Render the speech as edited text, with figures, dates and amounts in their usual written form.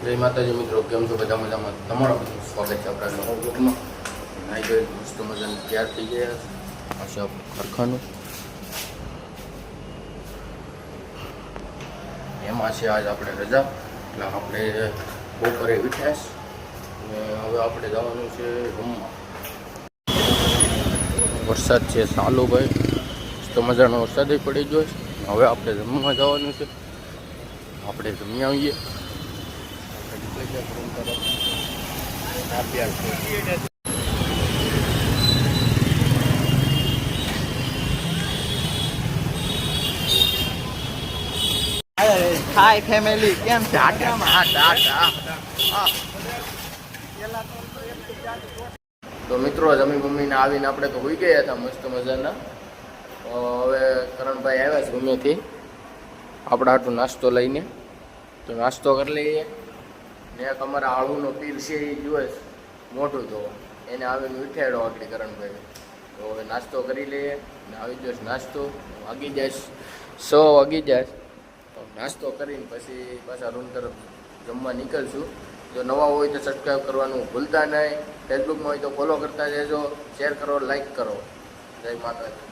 જય માતાજી મિત્રો, કેમ છો બધા? મજામાં? તમારું બધું સ્વાગત છે આપણા નવા બ્લોગમાં. નાઈ ધોઈ મસ્ત મજાનું તૈયાર થઈ ગયા પાછા કારખાનું. એમાં છે આજ આપણે રજા, એટલે આપણે બપોરે વિઠાશ અને હવે આપણે જવાનું છે રૂમમાં. વરસાદ છે ચાલુ ભાઈ, મસ્ત મજાનો વરસાદ પડી ગયો છે. હવે આપણે જમવા જવાનું છે, આપણે જમી આવીએ. હાય ફેમિલી, કેમ છે? તો મિત્રો, જમી મમ્મીને આવીને આપણે તો હોઈ ગયા હતા મસ્ત મજાના. હવે કરણભાઈ આવ્યા છે ગમેથી આપણા હાટું નાસ્તો લઈને, તો નાસ્તો કરી લઈએ. ને એક અમારા આળુનો પીર છે એ જોઈશ મોટું, તો એને આવીને ઉઠાડ્યો આગળ કરણભાઈ. તો હવે નાસ્તો કરી લઈએ ને આવી જઈશ. નાસ્તો વાગી જાય 100 વાગી જાય, તો નાસ્તો કરીને પછી પાછા રૂમ તરફ જમવા નીકળશું. જો નવા હોય તો સબસ્ક્રાઈબ કરવાનું ભૂલતા નહીં. ફેસબુકમાં હોય તો ફોલો કરતા જજો, શેર કરો, લાઈક કરો. જય માતાજી.